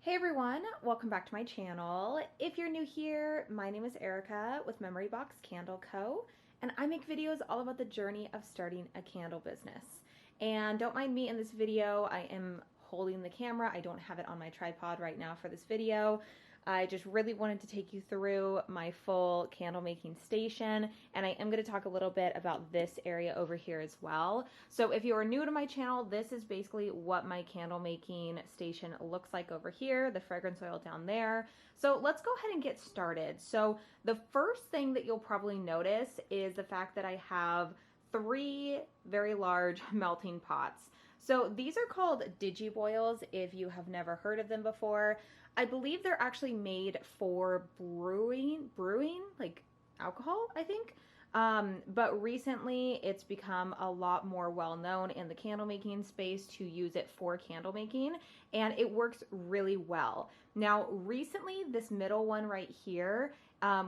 Hey everyone, welcome back to my channel. If you're new here, my name is Erica with Memory Box Candle Co. And I make videos all about the journey of starting a candle business. And don't mind me in this video, I am holding the camera. I don't have it on my tripod right now for this video. I just really wanted to take you through my full candle making station, and I am going to talk a little bit about this area over here as well. So if you are new to my channel, this is basically what my candle making station looks like over here, the fragrance oil down there. So let's go ahead and get started. So the first thing that you'll probably notice is the fact that I have 3 very large melting pots. So these are called digiboils if you have never heard of them before. I believe they're actually made for brewing like alcohol, I think. But recently it's become a lot more well known in the candle making space to use it for candle making, and it works really well. Now, recently, this middle one right here,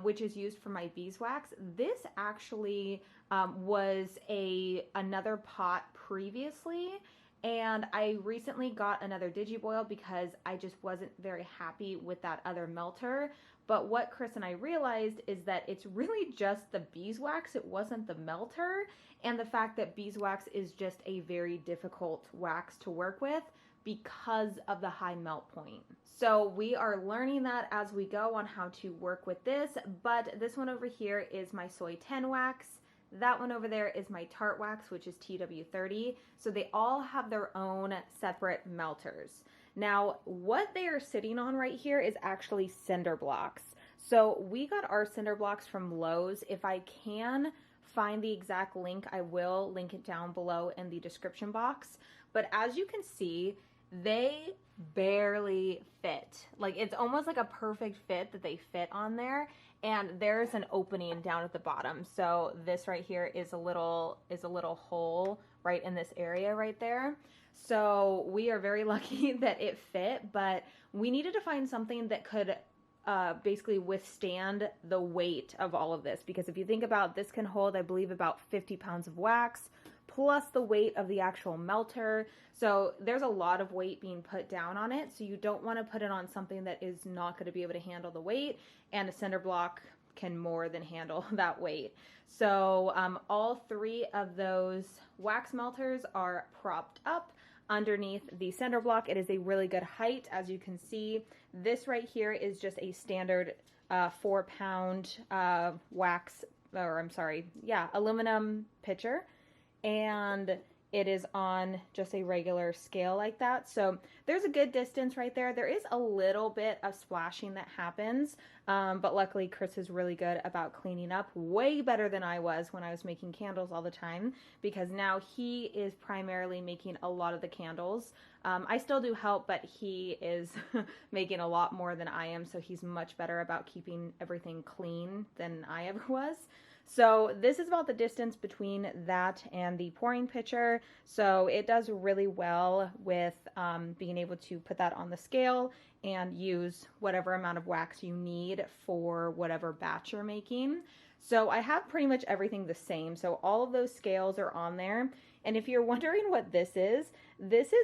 which is used for my beeswax, this actually was another pot previously. And I recently got another digiboil because I just wasn't very happy with that other melter. But what Chris and I realized is that it's really just the beeswax. It wasn't the melter. And the fact that beeswax is just a very difficult wax to work with because of the high melt point. So we are learning that as we go on how to work with this. But this one over here is my soy 10 wax. That one over there is my tart wax, which is TW30. So they all have their own separate melters. Now, what they are sitting on right here is actually cinder blocks. So we got our cinder blocks from Lowe's. If I can find the exact link, I will link it down below in the description box. But as you can see, they barely fit. Like, it's almost like a perfect fit that they fit on there. And there's an opening down at the bottom. So this right here is a little hole right in this area right there. So we are very lucky that it fit, but we needed to find something that could basically withstand the weight of all of this. Because if you think about, this can hold, I believe, about 50 pounds of wax plus the weight of the actual melter. So there's a lot of weight being put down on it. So you don't want to put it on something that is not going to be able to handle the weight, and a cinder block can more than handle that weight. So all 3 of those wax melters are propped up underneath the cinder block. It is a really good height, as you can see. This right here is just a standard 4-pound wax, or I'm sorry, yeah, aluminum pitcher. And it is on just a regular scale like that. So there's a good distance right there. There is a little bit of splashing that happens, but luckily Chris is really good about cleaning up, way better than I was when I was making candles all the time, because now he is primarily making a lot of the candles. I still do help, but he is making a lot more than I am, so he's much better about keeping everything clean than I ever was. So this is about the distance between that and the pouring pitcher. So it does really well with being able to put that on the scale and use whatever amount of wax you need for whatever batch you're making. So I have pretty much everything the same. So all of those scales are on there. And if you're wondering what this is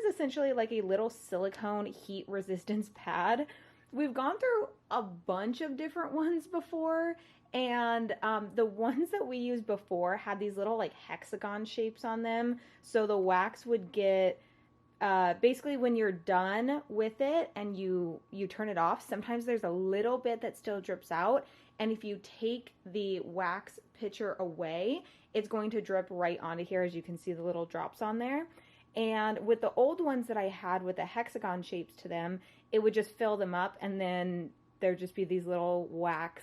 essentially like a little silicone heat resistance pad. We've gone through a bunch of different ones before. And the ones that we used before had these little like hexagon shapes on them. So the wax would get, basically when you're done with it and you turn it off, sometimes there's a little bit that still drips out. And if you take the wax pitcher away, it's going to drip right onto here, as you can see the little drops on there. And with the old ones that I had with the hexagon shapes to them, it would just fill them up, and then there'd just be these little wax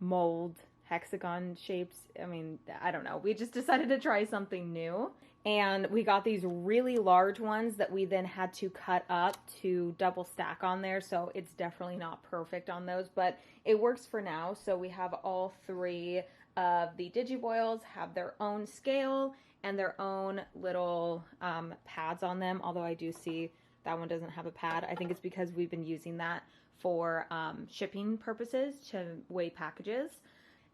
mold hexagon shapes. I mean, I don't know. We just decided to try something new, and we got these really large ones that we then had to cut up to double stack on there. So it's definitely not perfect on those, but it works for now. So we have all 3 of the digiboils have their own scale and their own little pads on them. Although I do see that one doesn't have a pad. I think it's because we've been using that for shipping purposes to weigh packages.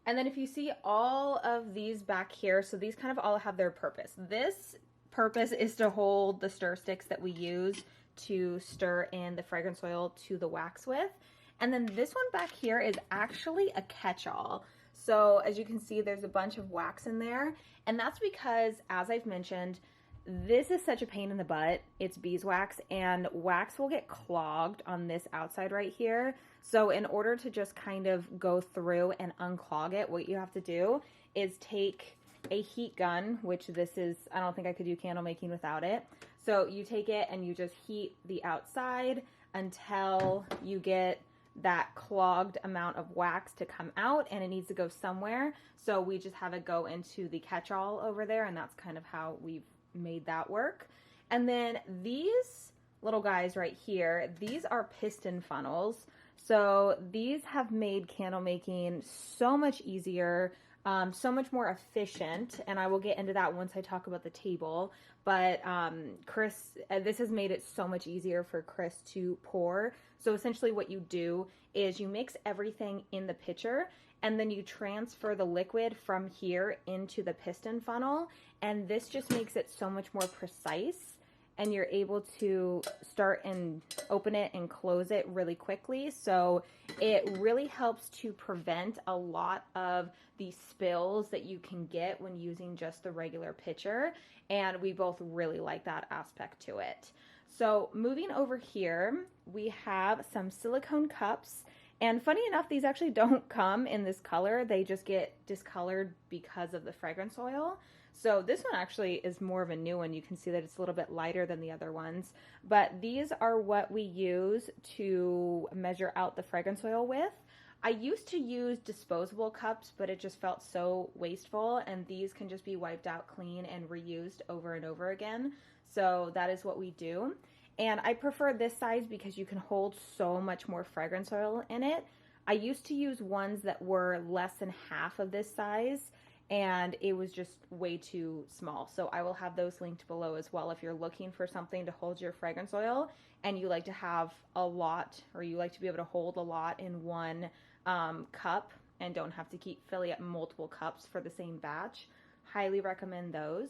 And then if you see all of these back here, so these kind of all have their purpose. This purpose is to hold the stir sticks that we use to stir in the fragrance oil to the wax with. And then this one back here is actually a catch-all. So as you can see, there's a bunch of wax in there. And that's because, as I've mentioned, this is such a pain in the butt. It's beeswax, and wax will get clogged on this outside right here. So in order to just kind of go through and unclog it, what you have to do is take a heat gun, which this is, I don't think I could do candle making without it. So you take it and you just heat the outside until you get that clogged amount of wax to come out, and it needs to go somewhere. So we just have it go into the catch-all over there, and that's kind of how we've made that work. And then these little guys right here, these are piston funnels. So these have made candle making so much easier, so much more efficient, and I will get into that once I talk about the table. But this has made it so much easier for Chris to pour. So essentially what you do is you mix everything in the pitcher, and then you transfer the liquid from here into the piston funnel, and this just makes it so much more precise, and you're able to start and open it and close it really quickly. So it really helps to prevent a lot of the spills that you can get when using just the regular pitcher, and we both really like that aspect to it. So moving over here, we have some silicone cups. And funny enough, these actually don't come in this color. They just get discolored because of the fragrance oil. So this one actually is more of a new one. You can see that it's a little bit lighter than the other ones. But these are what we use to measure out the fragrance oil with. I used to use disposable cups, but it just felt so wasteful. And these can just be wiped out clean and reused over and over again. So that is what we do. And I prefer this size because you can hold so much more fragrance oil in it. I used to use ones that were less than half of this size, and it was just way too small. So I will have those linked below as well if you're looking for something to hold your fragrance oil and you like to have a lot, or you like to be able to hold a lot in one cup and don't have to keep filling up multiple cups for the same batch. Highly recommend those.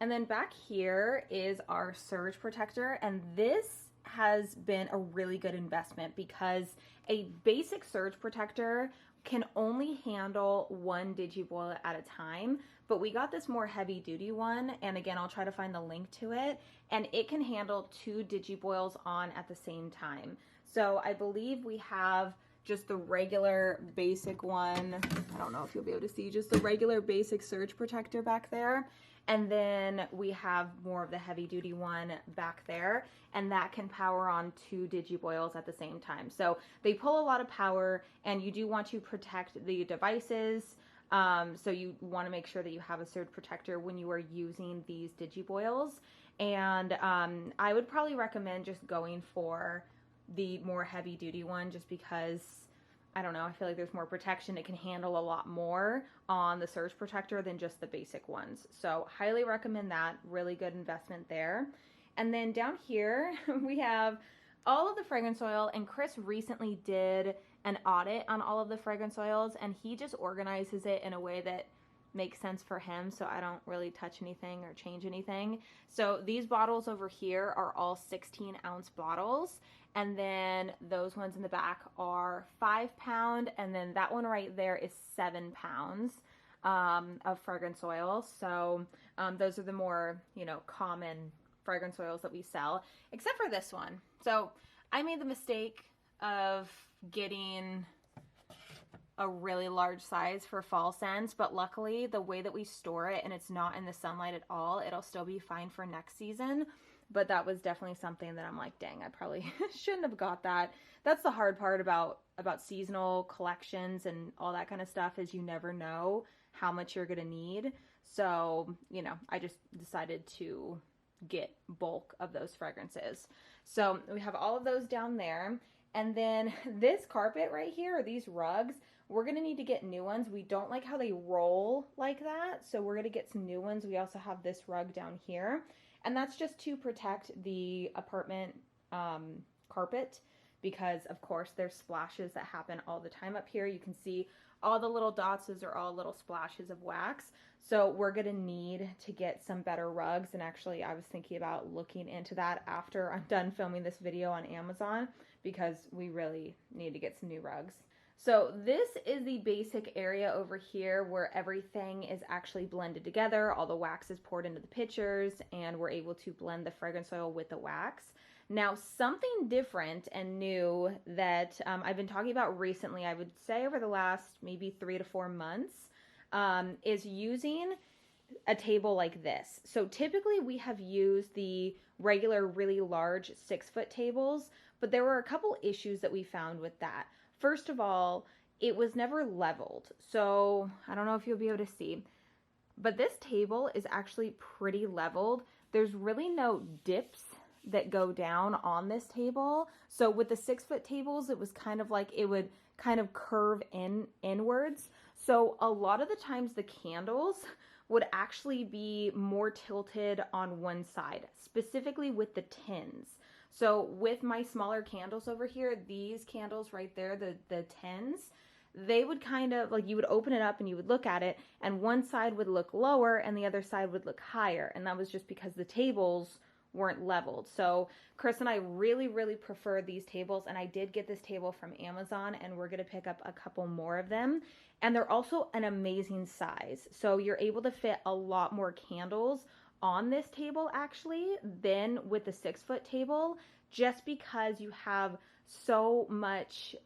And then back here is our surge protector, and this has been a really good investment because a basic surge protector can only handle one digiboil at a time, but we got this more heavy duty one, and again, I'll try to find the link to it, and it can handle 2 digiboils on at the same time. So I believe we have just the regular basic one. I don't know if you'll be able to see, just the regular basic surge protector back there. And then we have more of the heavy duty one back there, and that can power on 2 digiboils at the same time. So they pull a lot of power, and you do want to protect the devices. So you want to make sure that you have a surge protector when you are using these digiboils. And I would probably recommend just going for the more heavy duty one, just because, I don't know, I feel like there's more protection. It can handle a lot more on the surge protector than just the basic ones. So highly recommend that. Really good investment there. And then down here we have all of the fragrance oil, and Chris recently did an audit on all of the fragrance oils, and he just organizes it in a way that makes sense for him, so I don't really touch anything or change anything. So these bottles over here are all 16-ounce bottles, and then those ones in the back are 5-pound, and then that one right there is 7 pounds of fragrance oil. So those are the more, common fragrance oils that we sell, except for this one. So I made the mistake of getting a really large size for fall scents, but luckily the way that we store it and it's not in the sunlight at all, it'll still be fine for next season. But that was definitely something that I'm like, dang, I probably shouldn't have got that. That's the hard part about seasonal collections and all that kind of stuff, is you never know how much you're gonna need. So, I just decided to get bulk of those fragrances. So we have all of those down there. And then this carpet right here, or these rugs, we're going to need to get new ones. We don't like how they roll like that, so we're going to get some new ones. We also have this rug down here, and that's just to protect the apartment carpet. because of course there's splashes that happen all the time up here. You can see all the little dots, those are all little splashes of wax. So we're gonna need to get some better rugs, and actually I was thinking about looking into that after I'm done filming this video on Amazon, because we really need to get some new rugs. So this is the basic area over here where everything is actually blended together. All the wax is poured into the pitchers, and we're able to blend the fragrance oil with the wax. Now, something different and new that I've been talking about recently, I would say over the last maybe 3 to 4 months, is using a table like this. So typically we have used the regular really large 6-foot tables, but there were a couple issues that we found with that. First of all, it was never leveled. So I don't know if you'll be able to see, but this table is actually pretty leveled. There's really no dips that go down on this table. So with the 6-foot tables, it was kind of like it would kind of curve inwards. So a lot of the times the candles would actually be more tilted on one side, specifically with the tins. So with my smaller candles over here, these candles right there, the tins, they would kind of like, you would open it up and you would look at it, and one side would look lower and the other side would look higher. And that was just because the tables weren't leveled. So Chris and I really, really prefer these tables, and I did get this table from Amazon, and we're going to pick up a couple more of them. And they're also an amazing size. So you're able to fit a lot more candles on this table actually than with the 6-foot table, just because you have so much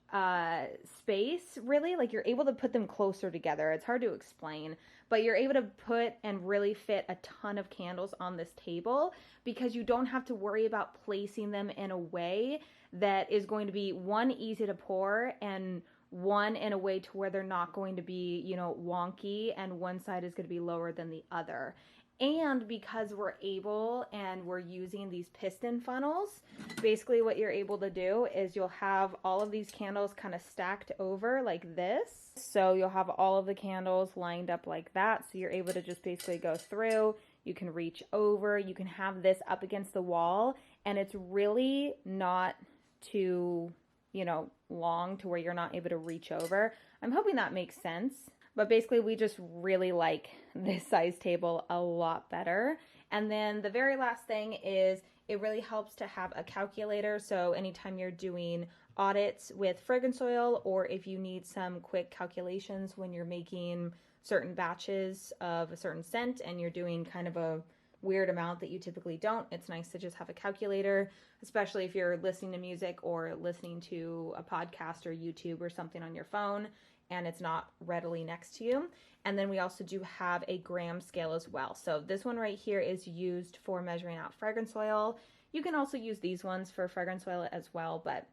space, really. Like, you're able to put them closer together. It's hard to explain, but you're able to put and really fit a ton of candles on this table, because you don't have to worry about placing them in a way that is going to be, one, easy to pour, and one, in a way to where they're not going to be, you know, wonky, and one side is going to be lower than the other. And because we're able and we're using these piston funnels, basically what you're able to do is you'll have all of these candles kind of stacked over like this. So you'll have all of the candles lined up like that. So you're able to just basically go through. You can reach over. You can have this up against the wall. And it's really not too, you know, long to where you're not able to reach over. I'm hoping that makes sense. But basically, we just really like this size table a lot better. And then the very last thing is it really helps to have a calculator. So anytime you're doing audits with fragrance oil, or if you need some quick calculations when you're making certain batches of a certain scent and you're doing kind of a weird amount that you typically don't, it's nice to just have a calculator, especially if you're listening to music or listening to a podcast or YouTube or something on your phone and it's not readily next to you. And then we also do have a gram scale as well. So this one right here is used for measuring out fragrance oil. You can also use these ones for fragrance oil as well, but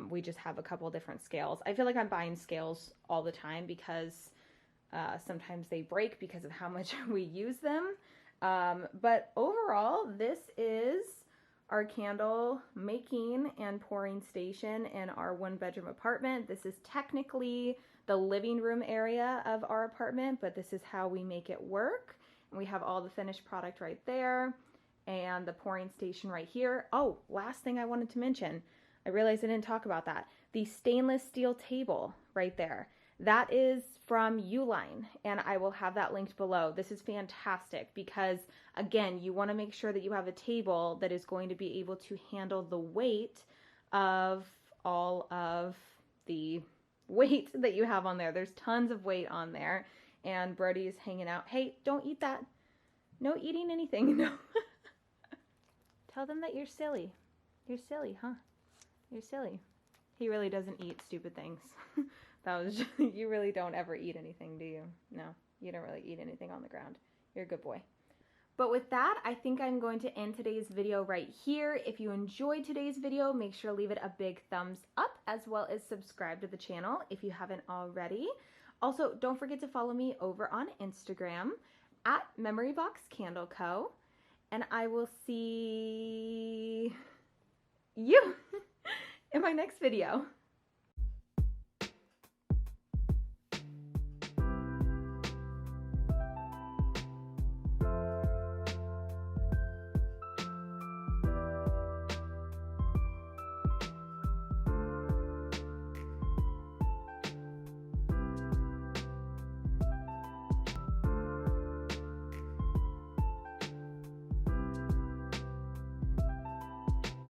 we just have a couple different scales. I feel like I'm buying scales all the time because sometimes they break because of how much we use them. But overall, this is our candle making and pouring station in our 1-bedroom apartment. This is technically the living room area of our apartment, but this is how we make it work. And we have all the finished product right there and the pouring station right here. Oh, last thing I wanted to mention, I realized I didn't talk about that. The stainless steel table right there. That is from Uline, and I will have that linked below. This is fantastic because, again, you want to make sure that you have a table that is going to be able to handle the weight of all of the weight that you have on there. There's tons of weight on there, and Brody is hanging out. Hey, don't eat that. No eating anything. No. Tell them that you're silly. You're silly, huh? You're silly. He really doesn't eat stupid things. That was just, you really don't ever eat anything, do you? No, you don't really eat anything on the ground. You're a good boy. But with that, I think I'm going to end today's video right here. If you enjoyed today's video, make sure to leave it a big thumbs up, as well as subscribe to the channel if you haven't already. Also, don't forget to follow me over on Instagram at MemoryBoxCandleCo. And I will see you in my next video.